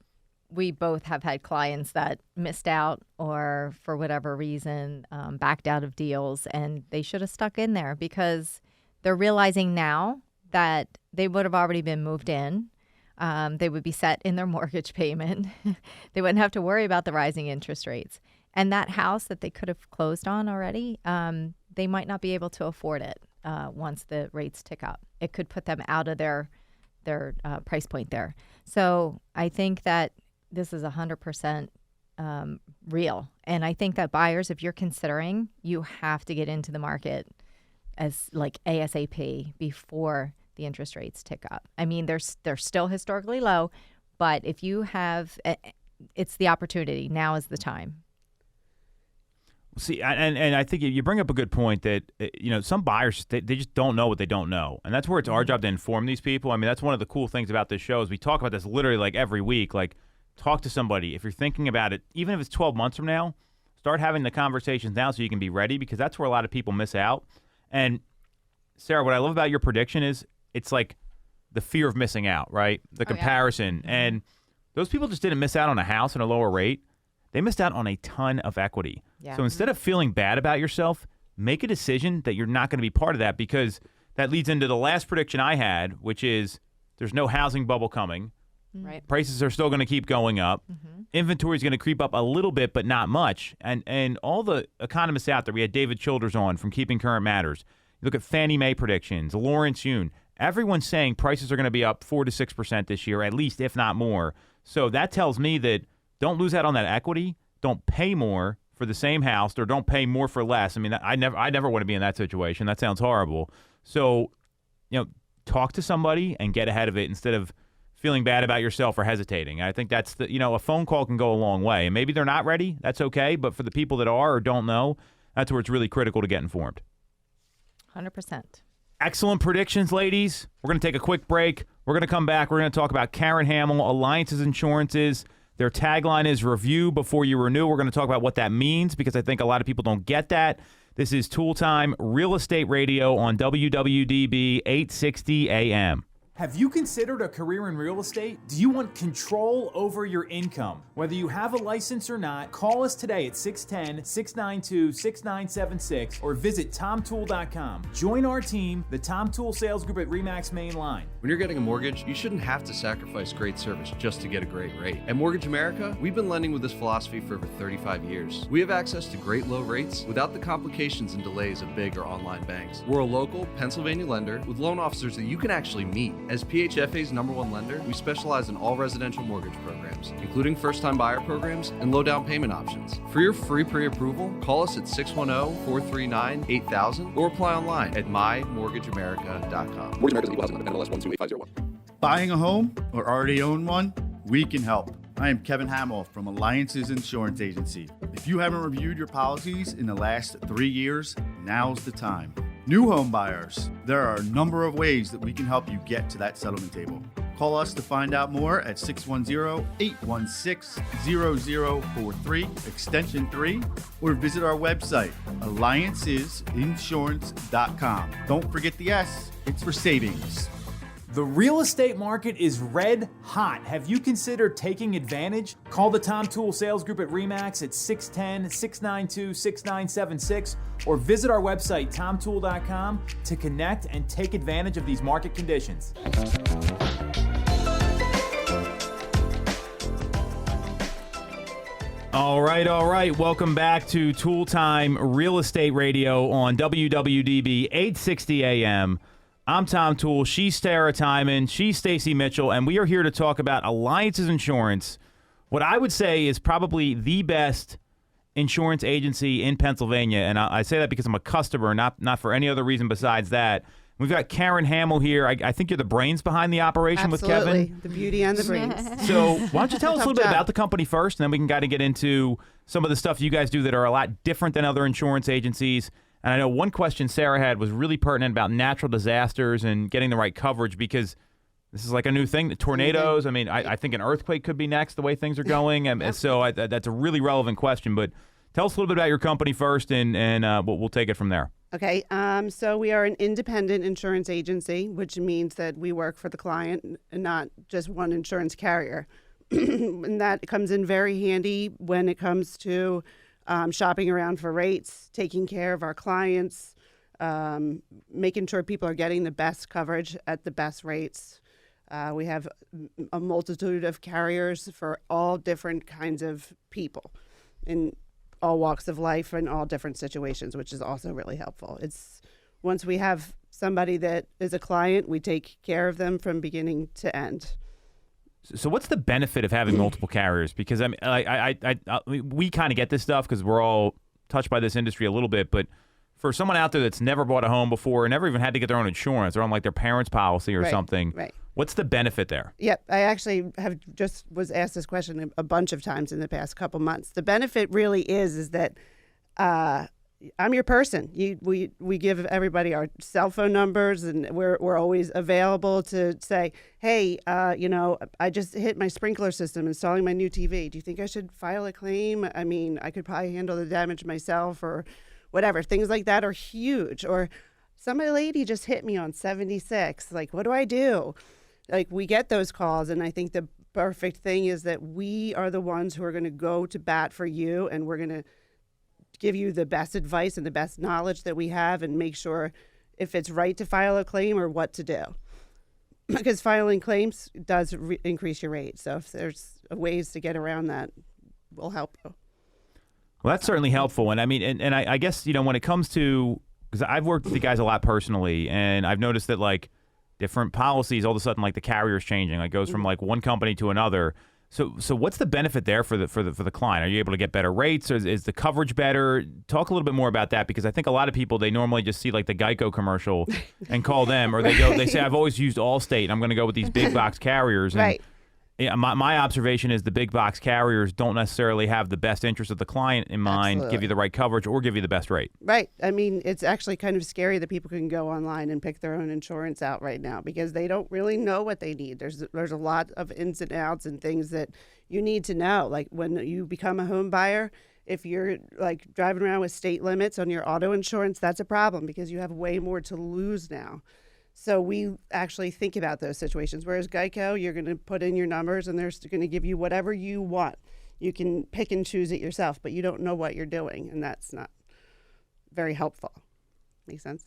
we both have had clients that missed out, or for whatever reason backed out of deals, and they should have stuck in there because they're realizing now that they would have already been moved in. They would be set in their mortgage payment. They wouldn't have to worry about the rising interest rates. And that house that they could have closed on already, they might not be able to afford it once the rates tick up. It could put them out of their price point there. So I think that this is 100% real. And I think that buyers, if you're considering, you have to get into the market as like ASAP before the interest rates tick up. I mean, they're still historically low, but if you have, it's the opportunity. Now is the time. See, and I think you bring up a good point that, some buyers, they just don't know what they don't know. And that's where it's our job to inform these people. I mean, that's one of the cool things about this show is we talk about this literally like every week. Like, talk to somebody. If you're thinking about it, even if it's 12 months from now, start having the conversations now so you can be ready, because that's where a lot of people miss out. And Sarah, what I love about your prediction is it's like the fear of missing out, right? The comparison. Yeah. And those people just didn't miss out on a house and a lower rate. They missed out on a ton of equity. Yeah. So instead of feeling bad about yourself, make a decision that you're not going to be part of that, because that leads into the last prediction I had, which is there's no housing bubble coming. Right. Prices are still going to keep going up. Inventory is going to creep up a little bit, but not much. And all the economists out there, we had David Childers on from Keeping Current Matters. You look at Fannie Mae predictions, Lawrence Yun. Everyone's saying prices are going to be up 4 to 6% this year, at least, if not more. So that tells me that don't lose out on that equity. Don't pay more for the same house, or don't pay more for less. I mean, I never want to be in that situation. That sounds horrible. So, talk to somebody and get ahead of it instead of feeling bad about yourself or hesitating. I think that's a phone call can go a long way. And maybe they're not ready. That's okay. But for the people that are or don't know, that's where it's really critical to get informed. 100%. Excellent predictions, ladies. We're going to take a quick break. We're going to come back. We're going to talk about Karen Hamill, Alliances Insurances. Their tagline is review before you renew. We're going to talk about what that means because I think a lot of people don't get that. This is Toole Time Real Estate Radio on WWDB 860 AM. Have you considered a career in real estate? Do you want control over your income? Whether you have a license or not, call us today at 610-692-6976 or visit TomToole.com. Join our team, the Tom Toole Sales Group at RE/MAX Main Line. When you're getting a mortgage, you shouldn't have to sacrifice great service just to get a great rate. At Mortgage America, we've been lending with this philosophy for over 35 years. We have access to great low rates without the complications and delays of big or online banks. We're a local Pennsylvania lender with loan officers that you can actually meet. As PHFA's #1 lender, we specialize in all residential mortgage programs, including first-time buyer programs and low down payment options. For your free pre-approval, call us at 610-439-8000 or apply online at mymortgageamerica.com. Mortgage America's equal housing lender, NMLS 128501. Buying a home or already own one? We can help. I am Kevin Hamill from Alliances Insurance Agency. If you haven't reviewed your policies in the last 3 years, now's the time. New home buyers, there are a number of ways that we can help you get to that settlement table. Call us to find out more at 610-816-0043, extension 3, or visit our website, alliancesinsurance.com. Don't forget the S, it's for savings. The real estate market is red hot. Have you considered taking advantage? Call the Tom Toole Sales Group at RE/MAX at 610-692-6976 or visit our website, TomToole.com, to connect and take advantage of these market conditions. All right. Welcome back to Toole Time Real Estate Radio on WWDB 860 AM. I'm Tom Toole. She's Sarah Timon. She's Stacy Mitchell, and we are here to talk about Alliances Insurance, what I would say is probably the best insurance agency in Pennsylvania, and I say that because I'm a customer, not for any other reason besides that. We've got Karen Hamill here. I think you're the brains behind the operation with Kevin. Absolutely. The beauty and the brains. So why don't you tell us a little bit about the company first, and then we can kind of get into some of the stuff you guys do that are a lot different than other insurance agencies. And I know one question Sarah had was really pertinent about natural disasters and getting the right coverage because this is like a new thing. The tornadoes, I mean, I think an earthquake could be next the way things are going. And so that's a really relevant question. But tell us a little bit about your company first, and we'll take it from there. Okay, so we are an independent insurance agency, which means that we work for the client and not just one insurance carrier. And that comes in very handy when it comes to shopping around for rates, taking care of our clients, making sure people are getting the best coverage at the best rates. We have a multitude of carriers for all different kinds of people in all walks of life and all different situations, which is also really helpful. It's once we have somebody that is a client, we take care of them from beginning to end. So what's the benefit of having multiple carriers? Because I mean, we kind of get this stuff because we're all touched by this industry a little bit. But for someone out there that's never bought a home before and never even had to get their own insurance, or on like their parents' policy or something, right. What's the benefit there? Yep, I actually have just was asked this question a bunch of times in the past couple months. The benefit really is that I'm your person. We give everybody our cell phone numbers, and we're always available to say, hey, I just hit my sprinkler system installing my new TV. Do you think I should file a claim? I mean, I could probably handle the damage myself or whatever. Things like that are huge. Or some lady just hit me on 76. Like, what do I do? Like, we get those calls, and I think the perfect thing is that we are the ones who are going to go to bat for you, and we're going to give you the best advice and the best knowledge that we have and make sure if it's right to file a claim or what to do. because filing claims does increase your rate. So if there's ways to get around that, we'll help you. Well, that's certainly helpful. And I mean, and I guess, when it comes to, because I've worked with you guys a lot personally, and I've noticed that like different policies, all of a sudden, like the carrier's changing, like goes from like one company to another. So what's the benefit there for the client? Are you able to get better rates? Or is the coverage better? Talk a little bit more about that, because I think a lot of people, they normally just see like the Geico commercial and call them, or they say, I've always used Allstate and I'm going to go with these big box carriers. And Right. yeah, my observation is the big box carriers don't necessarily have the best interest of the client in mind, Absolutely. give you the right coverage, or give you the best rate. Right. I mean, it's actually kind of scary that people can go online and pick their own insurance out right now because they don't really know what they need. There's a lot of ins and outs and things that you need to know. Like when you become a home buyer, if you're like driving around with state limits on your auto insurance, that's a problem because you have way more to lose now. So we actually think about those situations. Whereas Geico, you're going to put in your numbers and they're going to give you whatever you want. You can pick and choose it yourself, but you don't know what you're doing, and that's not very helpful. Make sense?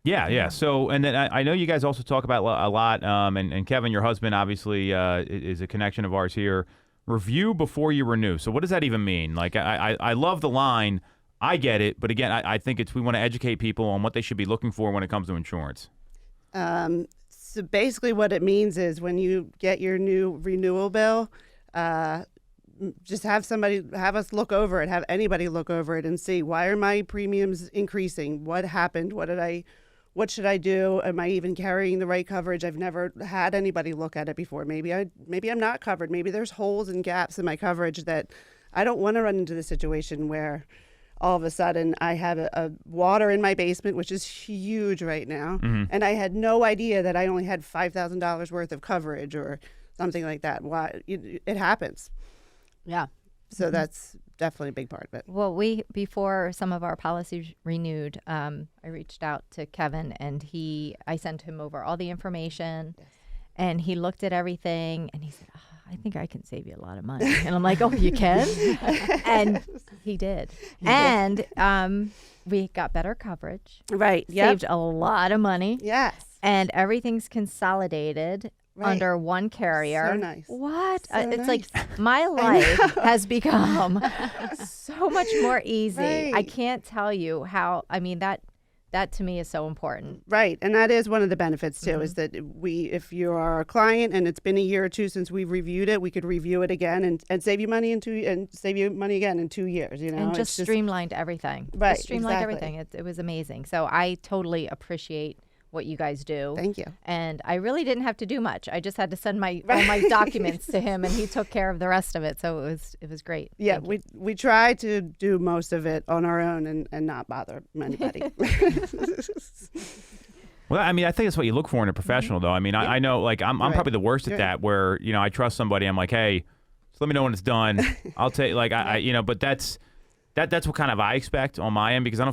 Yeah. So, and then I know you guys also talk about a lot, and Kevin, your husband, obviously is a connection of ours here. Review before you renew. So what does that even mean? Like, I love the line. I get it. But again, I think we want to educate people on what they should be looking for when it comes to insurance. So basically what it means is when you get your new renewal bill, just have us look over it, have anybody look over it and see, why are my premiums increasing? What happened? What should I do? Am I even carrying the right coverage? I've never had anybody look at it before. Maybe I'm not covered. Maybe there's holes and gaps in my coverage that I don't want to run into the situation where all of a sudden I have a water in my basement, which is huge right now. And I had no idea that I only had $5,000 worth of coverage or something like that. Why? It happens. Yeah. So that's definitely a big part of it. Well, before some of our policies renewed, I reached out to Kevin and I sent him over all the information. Yes. And he looked at everything and he said, I think I can save you a lot of money. And I'm like, oh, you can? And he did. And we got better coverage. Right. Yep. Saved a lot of money. Yes. And everything's consolidated under one carrier. So nice. What? So It's nice. like my life has become so much more easy. Right. I can't tell you how, that to me is so important. Right. And that is one of the benefits too, is that if you are a client and it's been a year or two since we've reviewed it, we could review it again and save you money and save you money again in 2 years, And just streamlined everything. Right, Just streamlined exactly. everything. It was amazing. So I totally appreciate what you guys do. Thank you. And I really didn't have to do much. I just had to send all my documents to him, and he took care of the rest of it. So it was great. Yeah, Thank you. we try to do most of it on our own and not bother anybody. Well, I mean, I think that's what you look for in a professional, though. I mean, I know, like, I'm Right. probably the worst at Right. that, where, I trust somebody. I'm like, hey, just let me know when it's done. I'll take, like, but that's what kind of I expect on my end, because I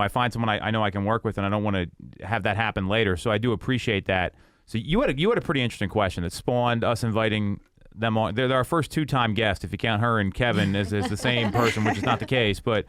find someone I know I can work with, and I don't want to have that happen later. So I do appreciate that. So you had a pretty interesting question that spawned us inviting them on. They're our first two-time guest, if you count her and Kevin as the same person, which is not the case. But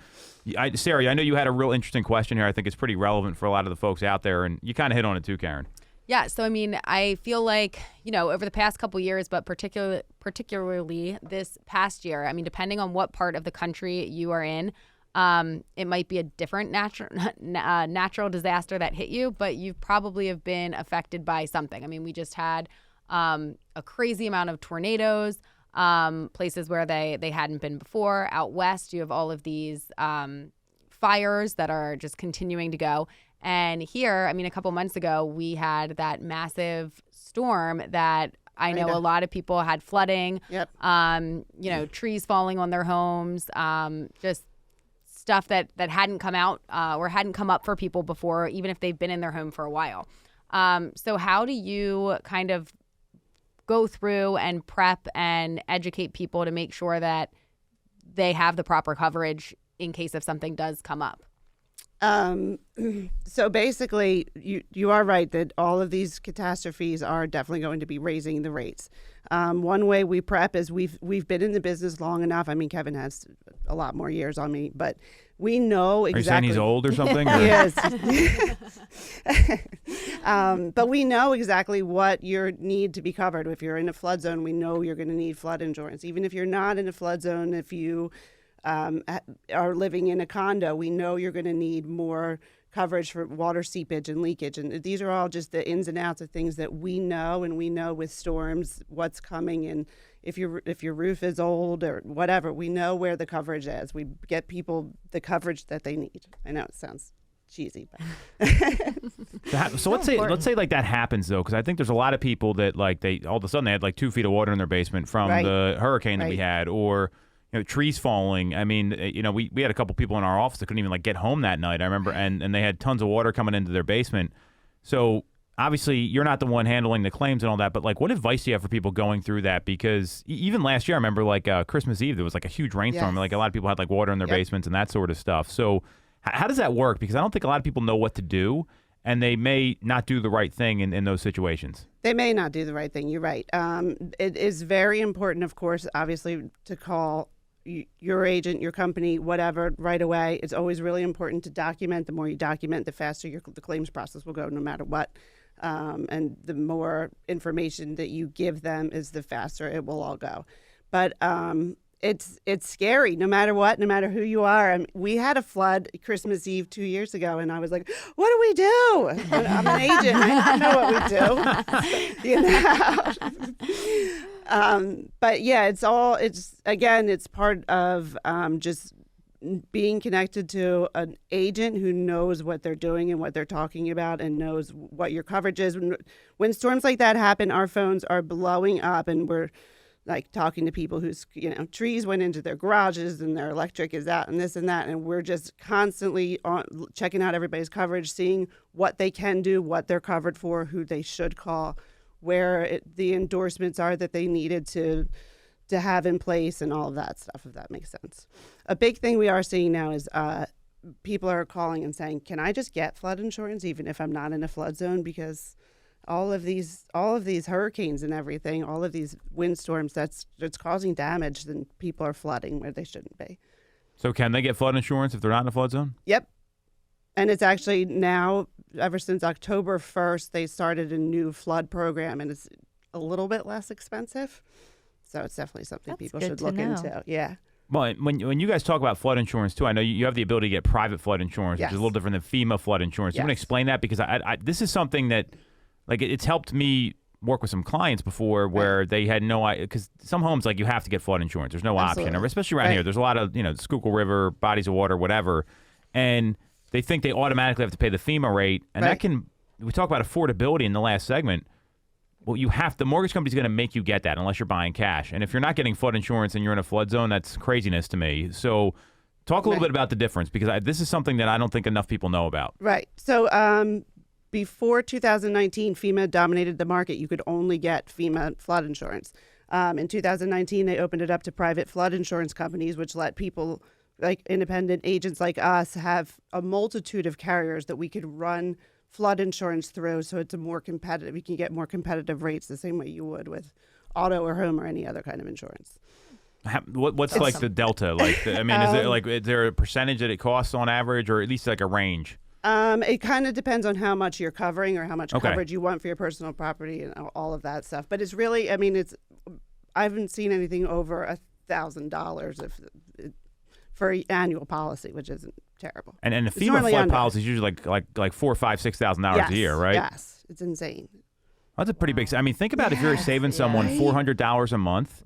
Sarah, I know you had a real interesting question here. I think it's pretty relevant for a lot of the folks out there, and you kind of hit on it too, Karen. Yeah, so I mean, I feel like, over the past couple years, but particularly this past year, I mean, depending on what part of the country you are in, it might be a different natural disaster that hit you, but you probably have been affected by something. I mean, we just had a crazy amount of tornadoes, places where they hadn't been before. Out west, you have all of these fires that are just continuing to go. And here, I mean, a couple months ago, we had that massive storm that I know a lot of people had flooding, Yep. Trees falling on their homes, just stuff that hadn't come out or hadn't come up for people before, even if they've been in their home for a while. So how do you kind of go through and prep and educate people to make sure that they have the proper coverage in case if something does come up? So basically, you are right that all of these catastrophes are definitely going to be raising the rates. One way we prep is we've been in the business long enough. I mean, Kevin has a lot more years on me, but we know exactly. Are you saying he's old or something? Yes. But we know exactly what you need to be covered. If you're in a flood zone, we know you're going to need flood insurance. Even if you're not in a flood zone, if you are living in a condo, we know you're going to need more coverage for water seepage and leakage. And these are all just the ins and outs of things that we know, and we know with storms what's coming. And if your roof is old or whatever, we know where the coverage is. We get people the coverage that they need. I know it sounds cheesy, but so let's say like that happens though, because I think there's a lot of people that like they all of a sudden they had like 2 feet of water in their basement from the hurricane that we had, or trees falling. I mean, we had a couple people in our office that couldn't even like get home that night. I remember, and they had tons of water coming into their basement. So obviously you're not the one handling the claims and all that, but like what advice do you have for people going through that? Because even last year, I remember like Christmas Eve, there was like a huge rainstorm. Yes. Like a lot of people had like water in their basements and that sort of stuff. So how does that work? Because I don't think a lot of people know what to do, and they may not do the right thing in those situations. They may not do the right thing. You're right. It is very important, of course, obviously, to call your agent, your company, whatever, right away. It's always really important to document. The more you document, the faster the claims process will go, no matter what. And the more information that you give them is the faster it will all go. But it's scary, no matter what, no matter who you are. We had a flood Christmas Eve 2 years ago, and I was like, what do we do? I'm an agent. I know what we do. But yeah, it's part of just being connected to an agent who knows what they're doing and what they're talking about and knows what your coverage is. When storms like that happen, our phones are blowing up, and we're like talking to people whose trees went into their garages and their electric is out and this and that, and we're just constantly checking out everybody's coverage, seeing what they can do, what they're covered for, who they should call, where the endorsements are that they needed to have in place, and all of that stuff, if that makes sense. A big thing we are seeing now is people are calling and saying, can I just get flood insurance even if I'm not in a flood zone? Because all of these hurricanes and everything, all of these windstorms, it's causing damage, and people are flooding where they shouldn't be. So can they get flood insurance if they're not in a flood zone? Yep. And it's actually now, ever since October 1st, they started a new flood program, and it's a little bit less expensive. So it's definitely something people should look into. Yeah. Well, when you guys talk about flood insurance too, I know you have the ability to get private flood insurance, which is a little different than FEMA flood insurance. You want to explain that? Because this is something that, like, it's helped me work with some clients before where they had no idea, because some homes, like, you have to get flood insurance. There's no option, especially around here. There's a lot of, Schuylkill River, bodies of water, whatever. And they think they automatically have to pay the FEMA rate. And that can, we talk about affordability in the last segment. Well, the mortgage company's going to make you get that unless you're buying cash. And if you're not getting flood insurance and you're in a flood zone, that's craziness to me. So talk a little bit about the difference, because this is something that I don't think enough people know about. Right. So before 2019, FEMA dominated the market. You could only get FEMA flood insurance. In 2019, they opened it up to private flood insurance companies, which let people, like independent agents like us, have a multitude of carriers that we could run flood insurance through, so it's a more competitive. You can get more competitive rates the same way you would with auto or home or any other kind of insurance. What's like the delta? Like, is there a percentage that it costs on average, or at least like a range? It kind of depends on how much you're covering or how much coverage you want for your personal property and all of that stuff. But it's really, I haven't seen anything over $1,000 for annual policy, which isn't terrible. And the FEMA flood policy is usually like $4,000, $5,000, $6,000 a year, right? Yes, it's insane. That's a pretty big. I mean, think about if you're saving someone $400 a month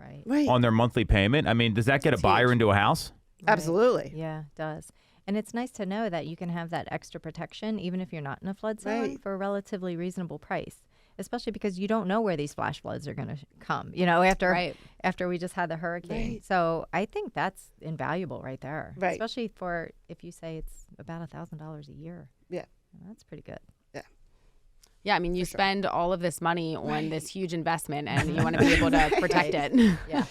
on their monthly payment. I mean, does that get a buyer into a house? Right. Absolutely. Yeah, it does. And it's nice to know that you can have that extra protection even if you're not in a flood zone for a relatively reasonable price. Especially because you don't know where these flash floods are going to come, after we just had the hurricane. Right. So I think that's invaluable right there. Right. Especially for if you say it's about $1,000 a year. Yeah. That's pretty good. Yeah. Yeah, I mean, you spend all of this money on this huge investment, and you want to be able to protect it. Yeah.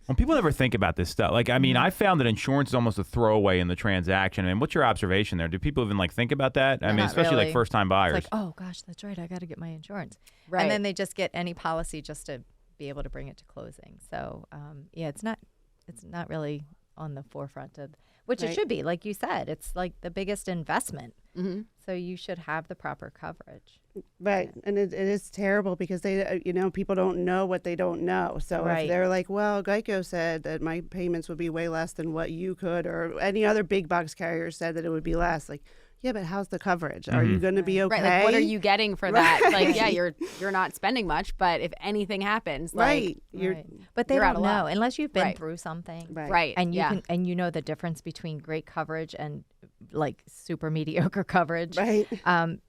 Well, people never think about this stuff. Like, I mean, I found that insurance is almost a throwaway in the transaction. I mean, what's your observation there? Do people even think about that? I mean, especially like first-time buyers. It's like, oh gosh, that's right, I got to get my insurance. Right. And then they just get any policy just to be able to bring it to closing. So, it's not really on the forefront of which it Right. should be. Like you said, it's like the biggest investment. Mm-hmm. So you should have the proper coverage. Right. And it is terrible because they, people don't know what they don't know. So Right. if they're like, well, Geico said that my payments would be way less than what you could, or any other big box carrier said that it would be less. Like, yeah, but how's the coverage? Are you going to be okay? Right, like what are you getting for that? Right. Like, yeah, you're not spending much, but if anything happens, Right. Right. But they you're out don't of luck. know unless you've been Right. through something. Right. right, And you yeah. can and you know the difference between great coverage and like super mediocre coverage. Right.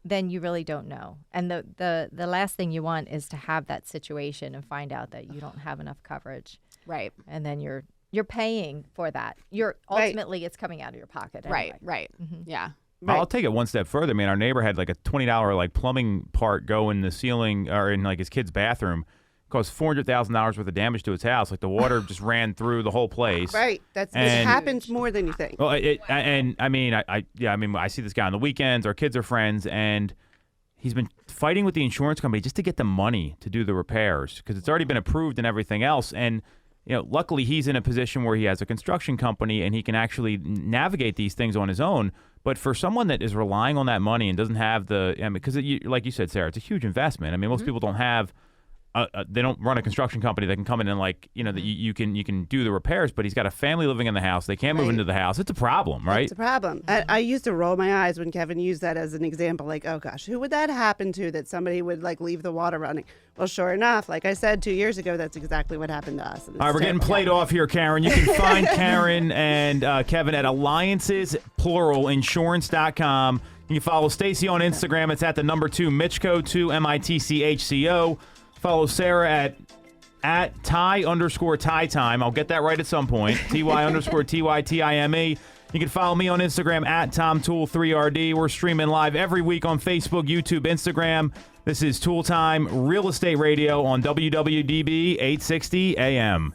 Then you really don't know. And the last thing you want is to have that situation and find out that you don't have enough coverage. Right, And then you're paying for that. You're Right. ultimately it's coming out of your pocket. right, Anyway. right. Yeah. Right. I'll take it one step further. Man, our neighbor had like a $20 like plumbing part go in the ceiling or in like his kid's bathroom. Caused $400,000 worth of damage to his house. Like the water just ran through the whole place. Right. It And- happens more than you think. Well, I see this guy on the weekends. Our kids are friends, and he's been fighting with the insurance company just to get the money to do the repairs because it's already been approved and everything else. And luckily he's in a position where he has a construction company and he can actually navigate these things on his own. But for someone that is relying on that money and doesn't have because like you said, Sarah, it's a huge investment. I mean, most people don't have. They don't run a construction company that can come in and that you can do the repairs, but he's got a family living in the house. They can't move Right. into the house. It's a problem, right? It's a problem. I used to roll my eyes when Kevin used that as an example. Like, oh gosh, who would that happen to that somebody would like leave the water running? Well, sure enough, like I said 2 years ago, that's exactly what happened to us. All right, we're getting played off here, Karen. You can find Karen and Kevin at Alliances, plural, insurance.com. You can follow Stacy on Instagram. It's at the number 2 Mitchco, 2 MITCHCO. Follow Sarah at Ty_Ty Time. I'll get that right at some point. TY_TYTIME. You can follow me on Instagram at Tom Toole 3RD. We're streaming live every week on Facebook, YouTube, Instagram. This is Toole Time Real Estate Radio on WWDB 860 AM.